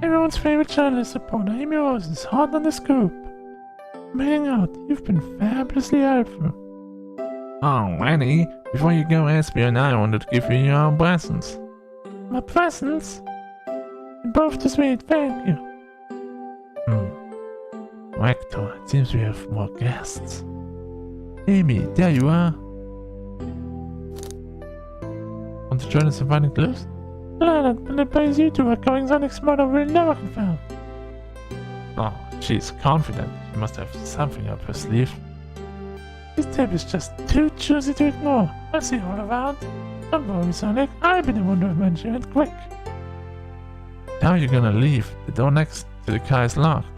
Everyone's favorite journalist reporter, Amy Rose, is hot on the scoop. I'm heading out. You've been fabulously helpful. Oh, Eddie, before you go, Espy and I wanted to give you your presents. My presents? You're both too sweet, thank you. Rector, it seems we have more guests. Amy, there you are. Want to join us in finding clues? Glad but it plays you two are going something smarter we'll never confirm. Oh, she's confident. She must have something up her sleeve. This tape is just too juicy to ignore. I'll see all around. Don't worry, Sonic. I'll be the one to avenge you, and quick. How are you gonna leave? The door next to the car is locked.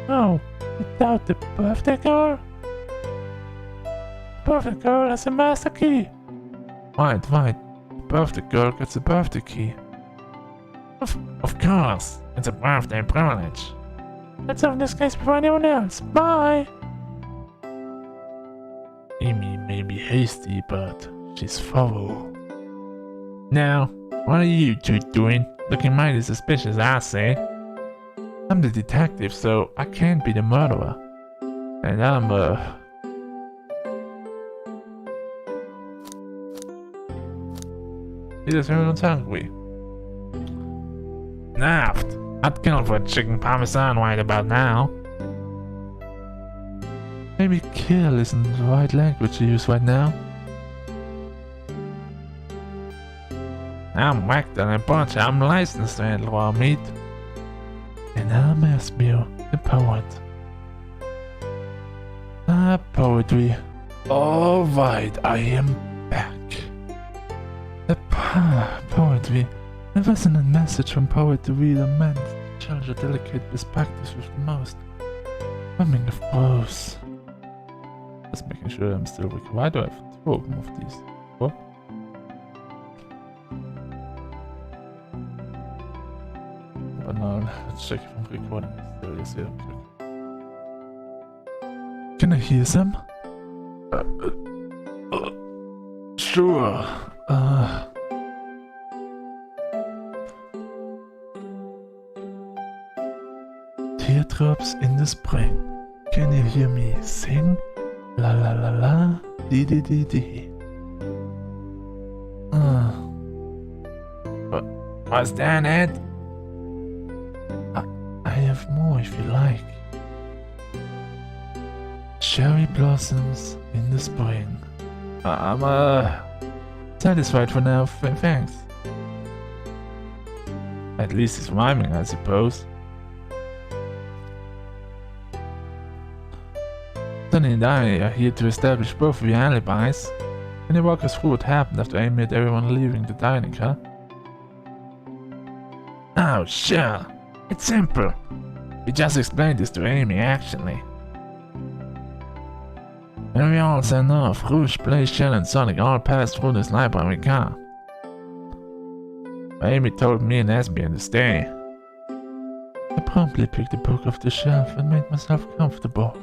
Oh, without the birthday girl? The birthday girl has a master key. Right. The birthday girl gets a birthday key. Of course. It's a birthday privilege. Let's open this case before anyone else. Bye! Amy may be hasty, but she's thorough. Now, what are you two doing? Looking mighty suspicious, I say. I'm the detective, so I can't be the murderer. And I'm Because everyone's hungry. Naft! I'd kill for a chicken parmesan right about now. Maybe kill isn't the right language to use right now. I'm Rector and a bunch. I'm licensed to handle raw meat. And I'm Espio, the poet. Poetry. Alright, I am back. The poetry. A resonant message from poet to reader meant to challenge the delicate perspectives with the most swimming of prose. Just making sure I'm still recording. Why do I have two of these? What? But now let's check if I'm recording still. Yes, yeah. Can I hear them? Sure. Teardrops in the spring. Can you hear me sing? La la la la, dee dee dee dee. What's that, Ed? I have more if you like. Cherry blossoms in the spring. I'm satisfied for now, thanks. At least it's rhyming, I suppose. Sonny and I are here to establish both of your alibis. Can you walk us through what happened after Amy had everyone leaving the dining car? Oh, sure. It's simple. We just explained this to Amy, actually. When we all sent off, Rouge, Blaze, Shell, and Sonic all passed through this library car. Amy told me and Esbian to stay. I promptly picked the book off the shelf and made myself comfortable.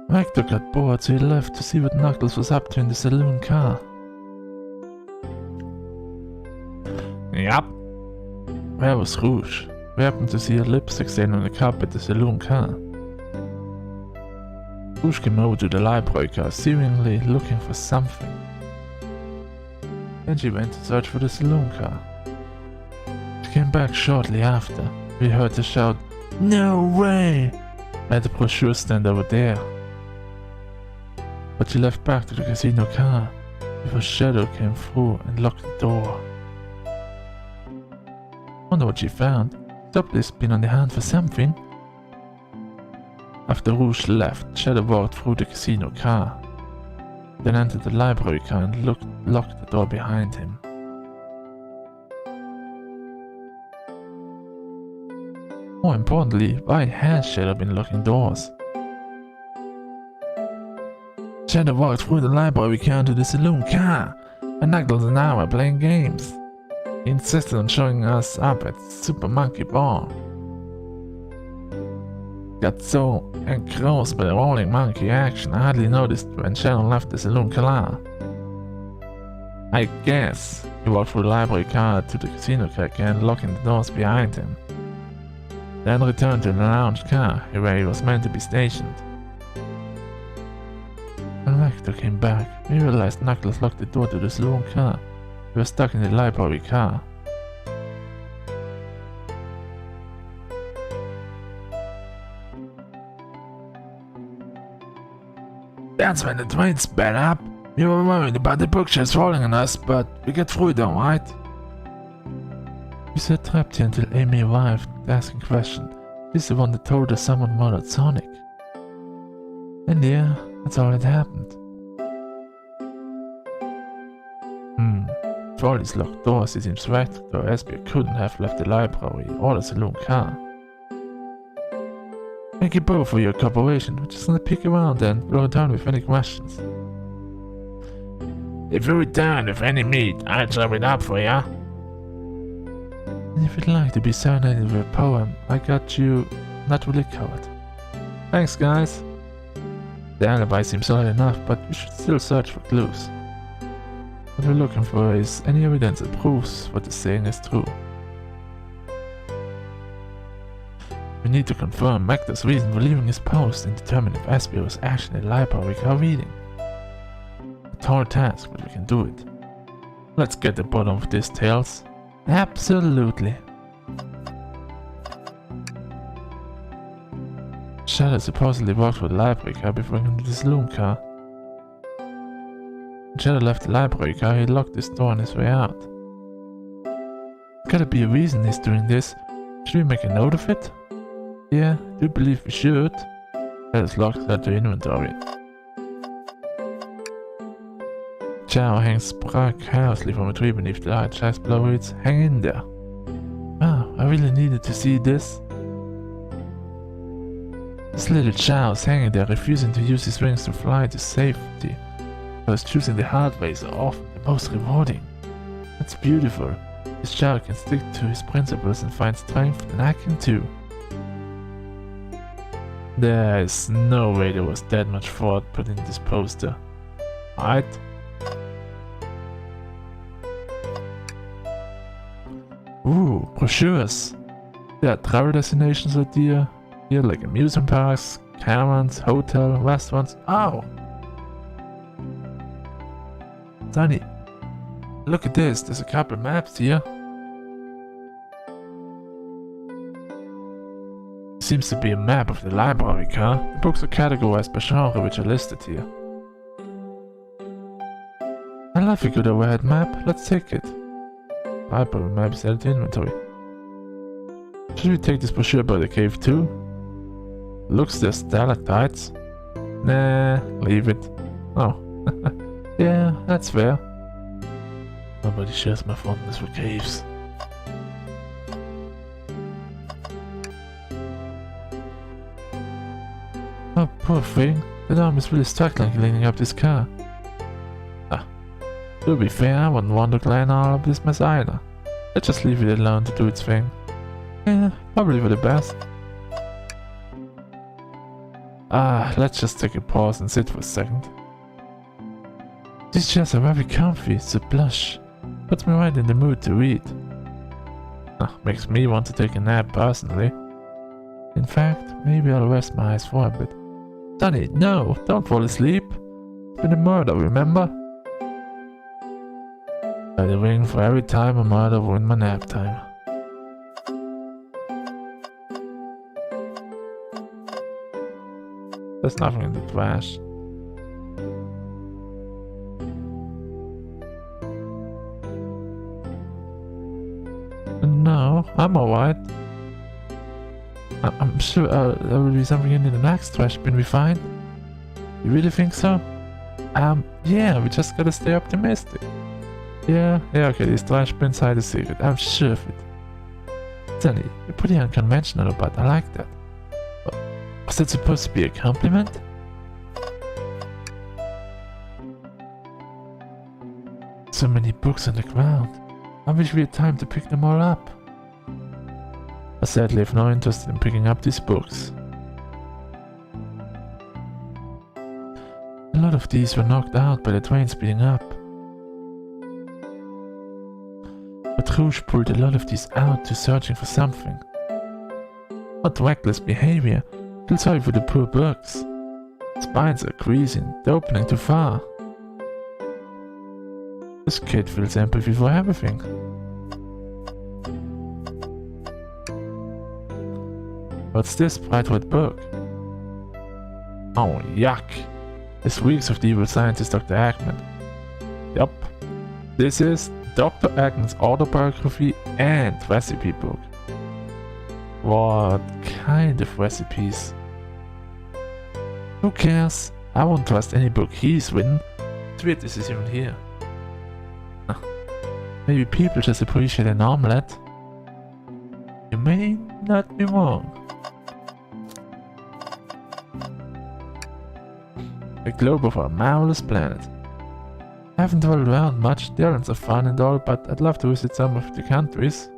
Rector got bored, so he left to see what Knuckles was up to in the saloon car. Yup. Where was Rouge? We happened to see her lipstick stain on the carpet at the saloon car. Rouge came over to the library car, seemingly looking for something. Then she went to search for the saloon car. She came back shortly after. We heard her shout, "No way!" at the brochure stand over there. But she left back to the casino car before Shadow came through and locked the door. Wonder what she found. Stoply's been on the hunt for something. After Rouge left, Shadow walked through the casino car, then entered the library car and locked the door behind him. More importantly, why has Shadow been locking doors? Shadow walked through the library car to the saloon car, and Knuckles and I were playing games. He insisted on showing us up at Super Monkey Ball. Got so engrossed by the rolling monkey action I hardly noticed when Shadow left the saloon car. I guess. He walked through the library car to the casino car again, locking the doors behind him. Then returned to the lounge car, where he was meant to be stationed. When Vector came back, we realized Knuckles locked the door to the saloon car. We were stuck in the library car. That's when the train sped up. We were worried about the bookshelves falling on us, but we get through it alright. We sat trapped here until Amy arrived, asking questions. She's the one that told us someone murdered Sonic. And yeah, that's all that happened. For all these locked doors, it seems Vector or Esbjerg couldn't have left the library or the saloon car. Thank you both for your cooperation. We're just gonna peek around and we'll return with any questions. If you return with any meat, I'll chop it up for ya. And if you'd like to be serenaded with a poem, I got you not really covered. Thanks, guys. The alibi seems solid enough, but we should still search for clues. What we're looking for is any evidence that proves what the saying is true. We need to confirm Vector's reason for leaving his post and determine if Esbjerg was actually in the library car reading. A tall task, but we can do it. Let's get to the bottom of this, Tails. Absolutely. Shadow supposedly walked through the library car before going to the saloon car. When Shadow left the library car, he locked his door on his way out. There's gotta be a reason he's doing this. Should we make a note of it? Yeah, I do believe we should. Shadow's locked out the inventory. Chao hangs carelessly from a tree beneath the light. Shadow's below reads, "Hang in there." Wow, I really needed to see this. This little Chao's hanging there, refusing to use his wings to fly to safety. Because choosing the hard way is often the most rewarding. That's beautiful. This child can stick to his principles and find strength, and I can too. There is no way there was that much thought put in this poster. Right? Ooh, brochures. There are travel destinations out here, like amusement parks, caravans, hotel, restaurants. Oh! Sunny, look at this, there's a couple maps here. Seems to be a map of the library car. The books are categorized by genre which are listed here. I love a good overhead map, let's take it. Library map is added to inventory. Should we take this brochure by the cave too? Looks there's stalactites. Nah, leave it. Oh. Yeah, that's fair. Nobody shares my fondness for caves. Oh, poor thing. The arm is really struggling cleaning up this car. Ah, to be fair, I wouldn't want to clean all of this mess either. Let's just leave it alone to do its thing. Yeah, probably for the best. Let's just take a pause and sit for a second. These chairs are very comfy, so plush. Puts me right in the mood to read. Makes me want to take a nap personally. In fact, maybe I'll rest my eyes for a bit. Sonny, no, don't fall asleep. It's been a murder, remember? By the ring for every time a murder ruined my nap time. There's nothing in the trash. No, I'm alright. I'm sure there will be something in the next trash bin we find. You really think so? Yeah, we just gotta stay optimistic. Yeah, okay, these trash bins hide a secret, I'm sure of it. Sunny, you're pretty unconventional, but I like that. Was that supposed to be a compliment? So many books on the ground. I wish we had time to pick them all up. I sadly have no interest in picking up these books. A lot of these were knocked out by the train speeding up. Rouge pulled a lot of these out to searching for something. What reckless behavior. Feel sorry for the poor books. Spines are creasing, the opening too far. This kid feels empathy for everything. What's this bright red book? Oh, yuck. This reeks of the evil scientist Dr. Eggman. Yup. This is Dr. Eggman's autobiography and recipe book. What kind of recipes? Who cares? I won't trust any book he's written. It's weird this is even here. Maybe people just appreciate an omelette. You may not be wrong. A globe of our marvelous planet. I haven't traveled around much, the islands are fun and all, but I'd love to visit some of the countries.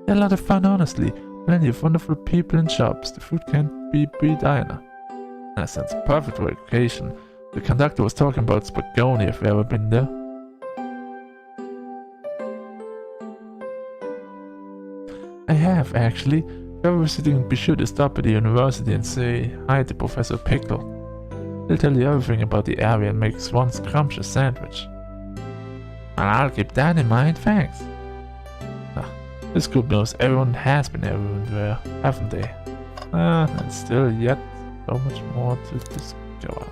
They're a lot of fun, honestly. Plenty of wonderful people and shops. The food can't be beat either. That sounds perfect for education. The conductor was talking about Spagonia if you've ever been there. I have, actually. If you're ever visiting, be sure to stop at the university and say hi to Professor Pickle. He'll tell you everything about the area and makes one scrumptious sandwich. And I'll keep that in mind, thanks. This group knows everyone has been everywhere, haven't they? And still yet so much more to discover.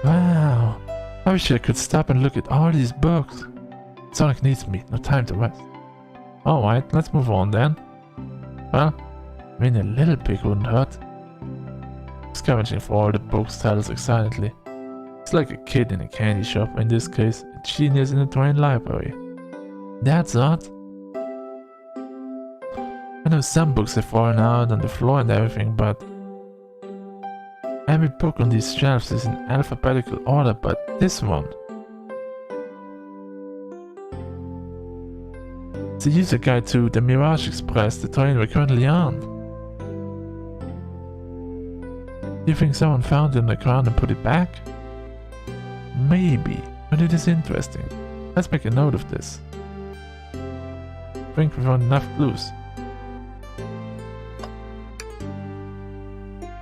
Wow, I wish I could stop and look at all these books. Sonic needs me, no time to rest. Alright, let's move on then. Well, I mean a little pig wouldn't hurt. Scavenging for all the books titles excitedly. It's like a kid in a candy shop, in this case, a genius in a train library. That's odd. I know some books have fallen out on the floor and everything, but every book on these shelves is in alphabetical order, but this one. It's a user guide to the Mirage Express, the train we're currently on. Do you think someone found it on the ground and put it back? Maybe, but it is interesting. Let's make a note of this. I think we found enough clues.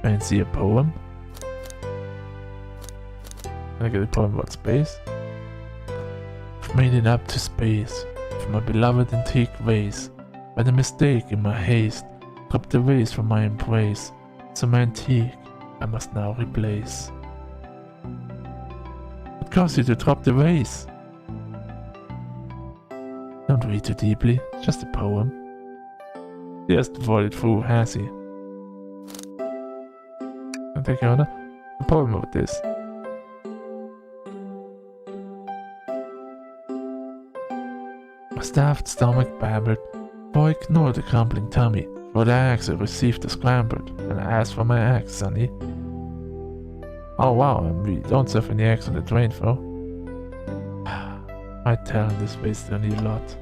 Fancy a poem? Can I get a poem about space? I've made it up to space, from my beloved antique vase. By the mistake in my haste, dropped the vase from my embrace. So my antique I must now replace. What caused you to drop the vase? Don't read too deeply, it's just a poem. He has to follow it through, has he? Can I take another? A poem about this. My stuffed stomach babbled, boy ignored the crumbling tummy. For the eggs I received a scrambled, and I asked for my eggs, sonny. Oh wow, and we don't serve any eggs on the train though. My talent is wasted on you lot.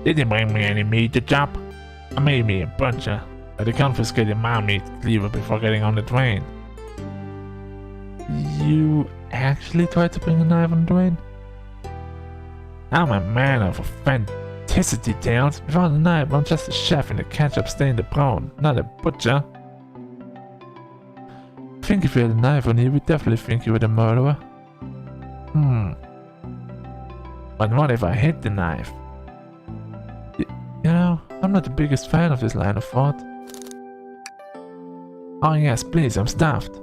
Did you bring me any meat to chop? I made me a butcher, but they confiscated my meat cleaver before getting on the train. You actually tried to bring a knife on the train? I'm a man of authenticity, Tails. Without a knife, I'm just a chef in a ketchup-stained prawn, not a butcher. I think if you had a knife on you, we'd definitely think you were the murderer. But what if I hid the knife? You know, I'm not the biggest fan of this line of thought. Oh yes, please, I'm stuffed.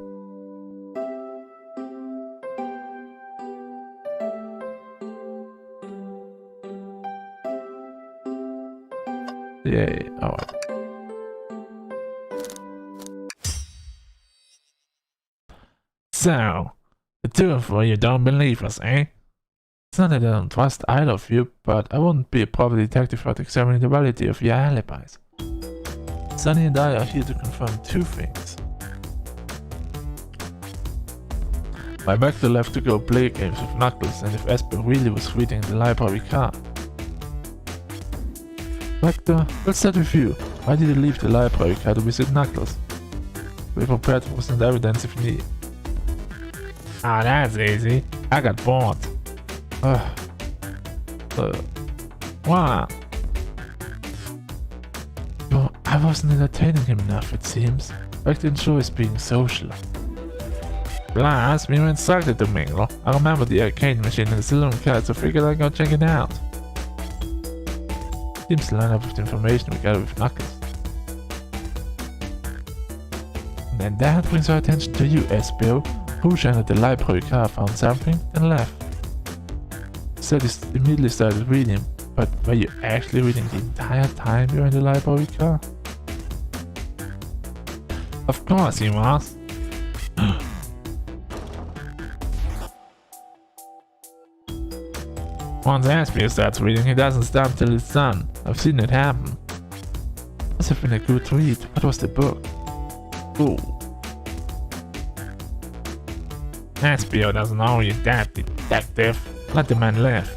Yay, alright. So, the two of you don't believe us, eh? It's not that I don't trust either of you, but I wouldn't be a proper detective without examining the validity of your alibis. Sunny and I are here to confirm two things. My Vector left to go play games with Knuckles, and if Esper really was reading the library car. Vector, we'll start with you. Why did you leave the library car to visit Knuckles? Be prepared for some evidence if you need. Ah, that's easy. I got bored. What? Well, I wasn't entertaining him enough, it seems. I enjoys being social. Plus, we went started to mingle. I remember the arcade machine and the saloon car, so figured I'd go check it out. Seems to line up with the information we got with Knuckles. And that brings our attention to you, Espio, who entered the library car, found something, then left. Said he immediately started reading, but were you actually reading the entire time you were in the library car? Of course he was. Once Aspio starts reading, he doesn't stop till it's done. I've seen it happen. Must have been a good read. What was the book? Ooh. Aspio doesn't owe you that, detective. Let the man live.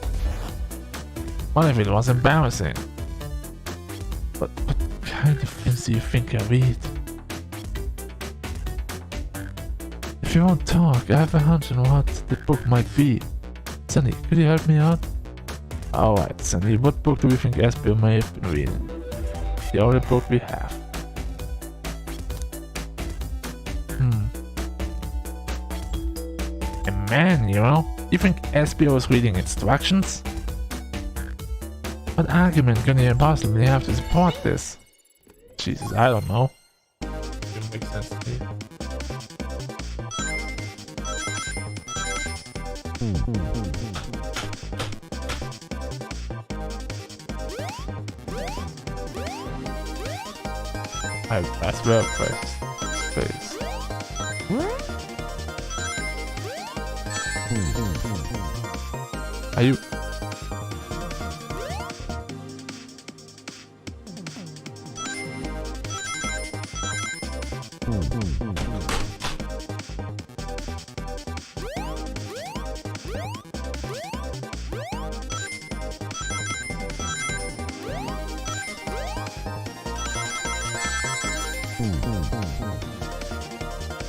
What if it was embarrassing? What kind of things do you think I read? If you won't talk, I have a hunch on what the book might be. Sunny, could you help me out? Alright, Sunny, what book do you think Espio may have been reading? The only book we have. A manual? You think Espio was reading instructions? What argument can you possibly have to support this? Jesus, I don't know. It makes sense to me. I swear first. Space. Are you...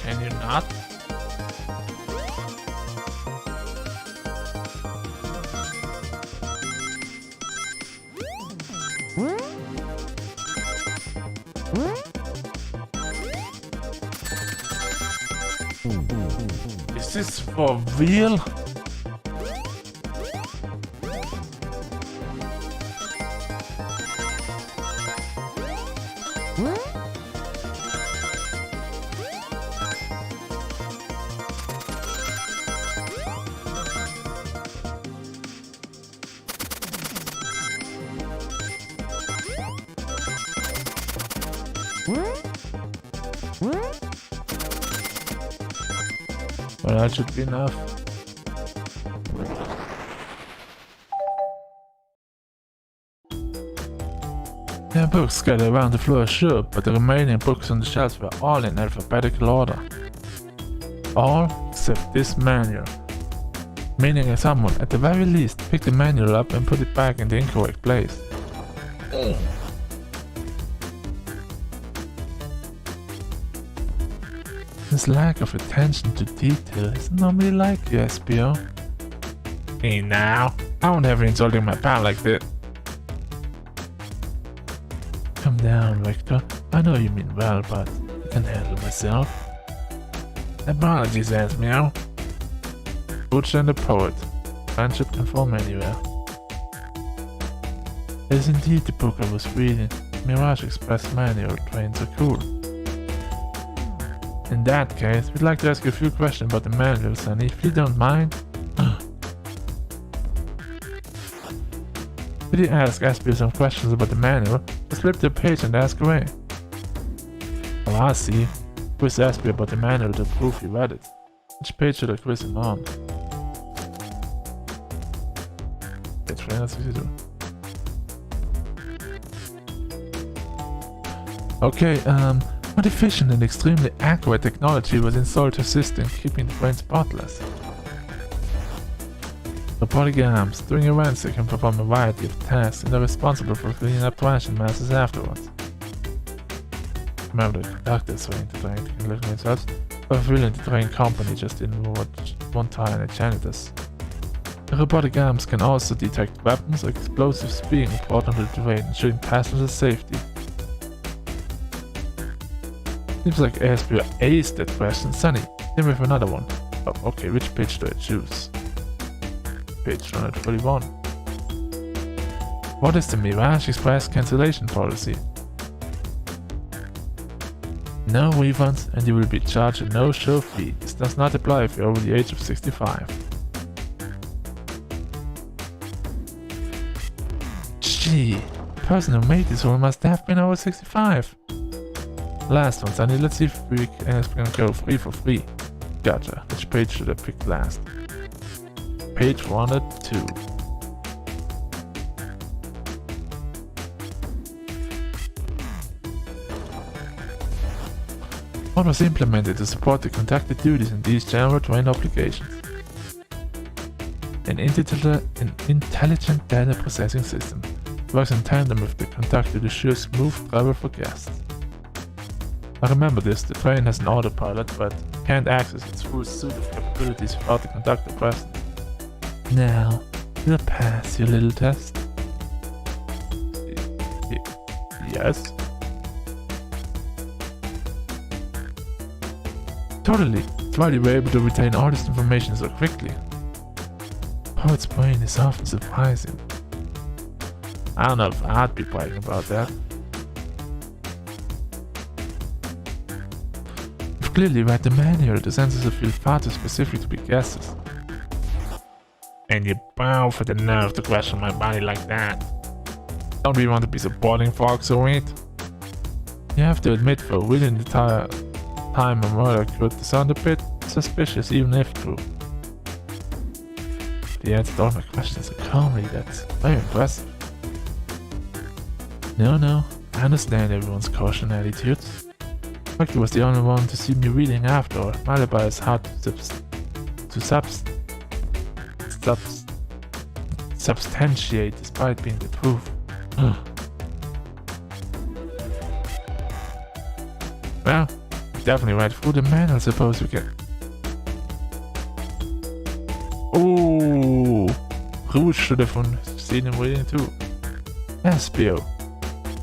Can you not? Is this for real? Well, that should be enough. There are books scattered around the floor, sure, but the remaining books on the shelves were all in alphabetical order. All except this manual. Meaning someone, at the very least, picked the manual up and put it back in the incorrect place. This lack of attention to detail is normally like you, Espio. Hey now, I won't have you insulting my pal like this. Calm down, Victor. I know you mean well, but I can handle myself. Apologies, Espio. Butcher and the Poet. Friendship can form anywhere. It is indeed the book I was reading. Mirage Express Manual. Trains are cool. In that case, we'd like to ask you a few questions about the manual, Sunny, if you don't mind. Could you ask Espio some questions about the manual? Just flip the page and ask away. Oh, I see. Quiz Espio about the manual to prove you read it. Which page should I quiz him on? Page 362. Okay, what efficient and extremely accurate technology was installed to assist in keeping the brain spotless? Robotic arms, during events they can perform a variety of tasks and are responsible for cleaning up trash and masses afterwards. Remember, the conductor is willing to train living themselves, but willing to train company just in one time and janitors. The robotic arms can also detect weapons or explosives being brought onto the train, ensuring passenger safety. Seems like ASPO aced that question. Sunny, hit me with another one. Oh, okay, which page do I choose? Page 141. What is the Mirage Express cancellation policy? No refunds and you will be charged a no-show fee. This does not apply if you're over the age of 65. Gee, the person who made this rule must have been over 65. Last one, Sunny. Let's see if we can go free for free. Gotcha. Which page should I pick last? Page 102. What was implemented to support the conductor duties in these general train obligations? An intelligent data processing system works in tandem with the conductor to ensure smooth travel for guests. Now remember this, the train has an autopilot, but can't access its full suite of capabilities without the conductor present. Now, you'll pass your little test. Yes? Totally. That's why you were able to retain all this information so quickly. Poet's brain is often surprising. I don't know if I'd be bragging about that. You've clearly read the manual. The sensors feel far too specific to be guesses. And you bow for the nerve to question my body like that. Don't we want to be supporting folks who eat? You have to admit, for within the entire time a murder could sound a bit suspicious, even if true. The answer to all my questions so calmly, that's very impressive. No, I understand everyone's caution attitudes. Rocky was the only one to see me reading after all. My alibi is hard to substantiate despite being the truth. Well, definitely read through the manual, suppose we can. Oh, Rouge should have seen him reading too. ASPO.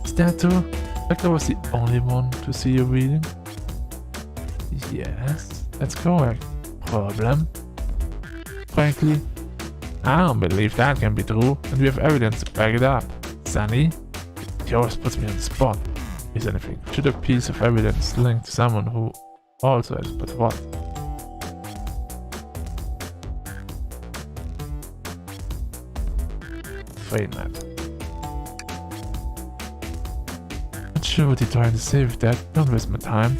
Is that too? Like I was the only one to see you reading? Yes, that's correct. Problem? Frankly, I don't believe that can be true, and we have evidence to back it up. Sunny? He always puts me on the spot. Is anything? Should a piece of evidence linked to someone who also has, but what? Wait a minute. Not sure what you're trying to say with that. Don't waste my time.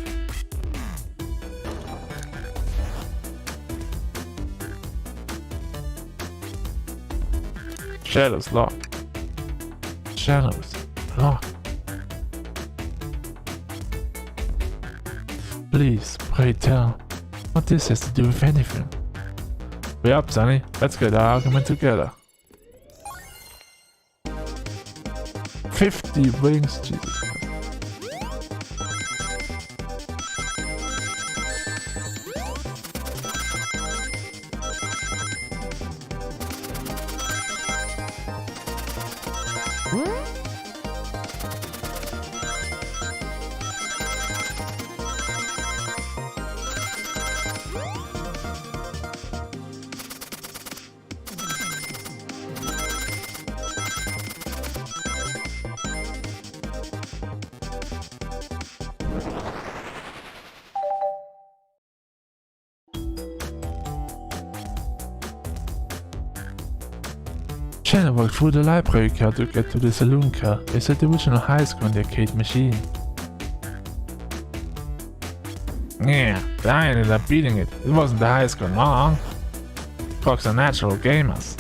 Shadows locked. Shadows locked. Please, pray tell what this has to do with anything. Way up, Sunny. Let's get our argument together. 50 rings, Jesus. Shannon walked through the library car to get to the saloon car. They said the original high school in the arcade machine. Yeah, but I ended up beating it. It wasn't the high school long. Clocks are natural gamers.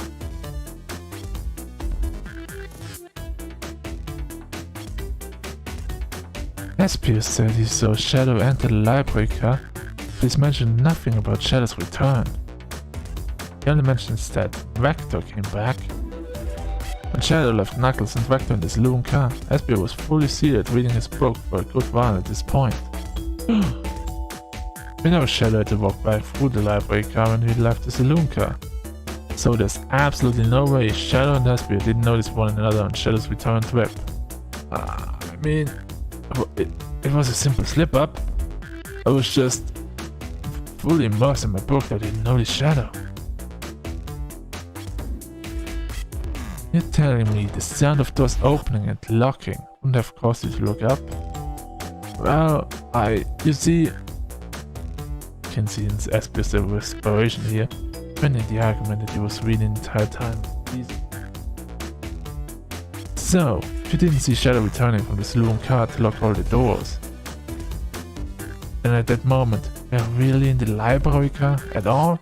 Espius said he saw Shadow enter the library car, but he mentioned nothing about Shadow's return. He only mentions that Vector came back. When Shadow left Knuckles and Vector in the saloon car, Espio was fully seated reading his book for a good while at this point. We know Shadow had to walk back through the library car when we left the saloon car. So there's absolutely no way Shadow and Espio didn't notice one another on Shadow's return trip. I mean, it was a simple slip-up. I was just fully immersed in my book that I didn't notice Shadow. You're telling me the sound of doors opening and locking wouldn't have caused you to look up? Well, you see... You can see in Espio's respiration here, defending the argument that he was reading the entire time. So, if you didn't see Shadow returning from the saloon car to lock all the doors, then at that moment, you're really in the library car at all?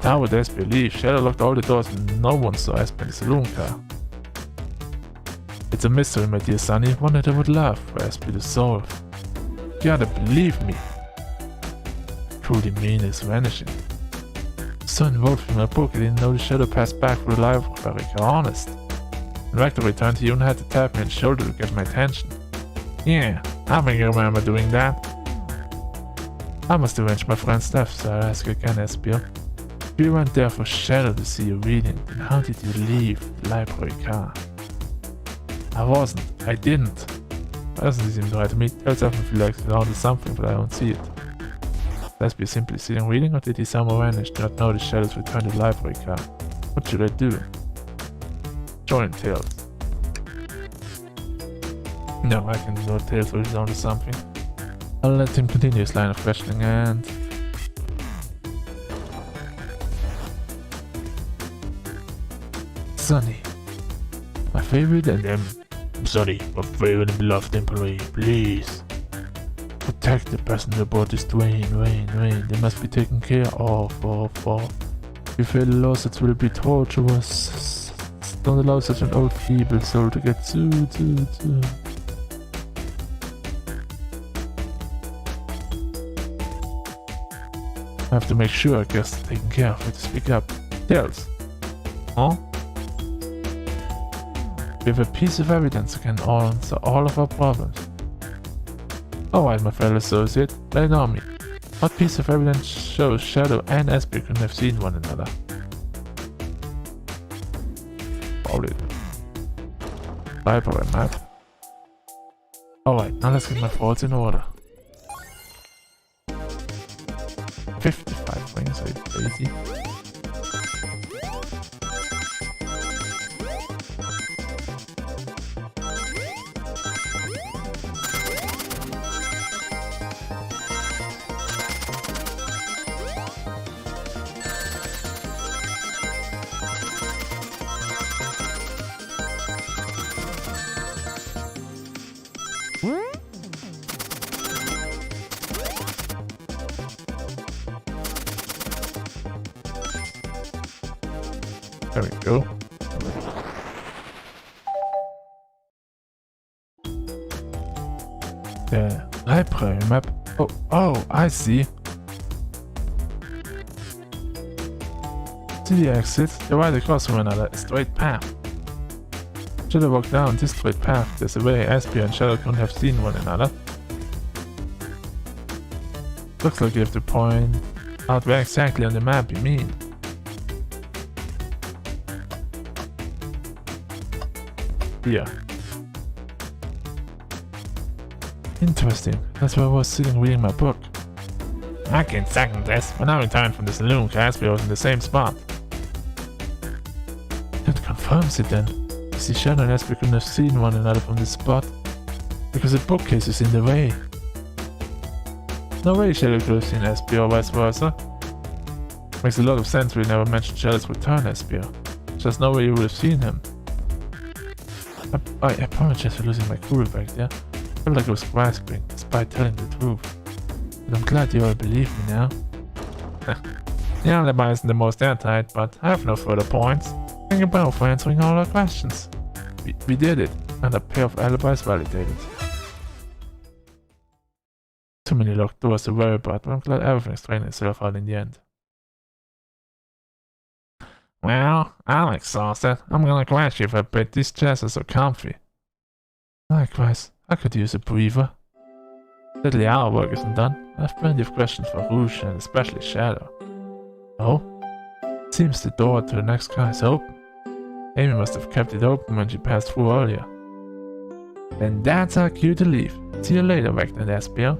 How would Espio leave? Shadow locked all the doors and no one saw Espio in the saloon car. It's a mystery, my dear Sonny, one that I would love for Espio to solve. You gotta believe me. Truly mean is vanishing. So involved in my book, I didn't know the Shadow passed back through the library car, honest. When Vector returned, he even had to tap me on the shoulder to get my attention. Yeah, I think I remember doing that. I must arrange my friend's stuff, so I ask you again, Espio. If you weren't there for Shadow to see you reading, then how did you leave the library car? I wasn't. I didn't. Doesn't seem right to me. Tells often feel like he's onto something, but I don't see it. Espio simply sitting reading, or did he somehow vanish, do not notice Shadow's return to the library car? What should I do? Join Tails. No, I can know Tails is onto something. I'll let him continue his line of questioning and... Sonny. My favorite and Sonny, my favorite and beloved employee, please. Protect the person who brought this to Wayne. They must be taken care of. If you fail the laws, it will be torturous. Don't allow such an old feeble soul to get too. I have to make sure, I guess, taken care of it to speak up. Tails. Huh? We have a piece of evidence that can answer all of our problems. Alright, my fellow associate, lay it on me. What piece of evidence shows Shadow and Espio couldn't have seen one another? Probably the library map. Alright, now let's get my thoughts in order. 55 rings, are you crazy? There we go. The library map. Oh, I see. To the exit, they're right across from another straight path. Should I walk down this straight path, there's a way Espio and Shadow couldn't have seen one another. Looks like you have to point out where exactly on the map you mean. Here. Interesting. That's where I was sitting reading my book. I can't second this. When I returned from the saloon, Espio was in the same spot. That confirms it then. You see, Shadow and Espio couldn't have seen one another from this spot because the bookcase is in the way. No way Shadow could have seen Espio or vice versa. Makes a lot of sense we never mentioned Shadow's return, Espio. There's no way you would have seen him. I apologize for losing my cool back there. I felt like I was grasping, despite telling the truth. But I'm glad you all believe me now. The alibi isn't the most airtight, but I have no further points. Thank you both for answering all our questions. We did it, and a pair of alibis validated. Too many locked doors to worry about, but I'm glad everything straightened itself out in the end. Well, I'm exhausted. I'm gonna crash you for a bit. These chairs are so comfy. Likewise, I could use a breather. Sadly, our work isn't done. I have plenty of questions for Rouge and especially Shadow. Oh? Seems the door to the next car is open. Amy must have kept it open when she passed through earlier. Then that's our cue to leave. See you later, Vector and Espiel.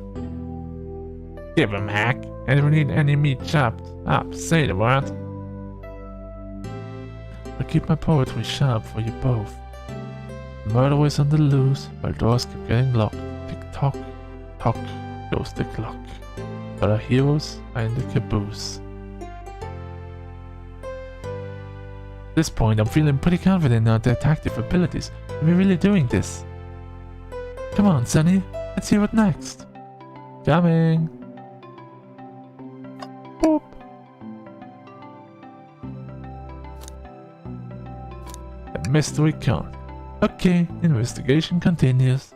Give him hack. And if you need any meat chopped up, say the word. I'll keep my poetry sharp for you both. The murder is on the loose, while doors keep getting locked. Tick-tock, tock, goes the clock. But our heroes are in the caboose. At this point, I'm feeling pretty confident in our detective abilities. We're really doing this. Come on, Sunny. Let's hear what next. Coming. Boop. The mystery count. Okay, investigation continues.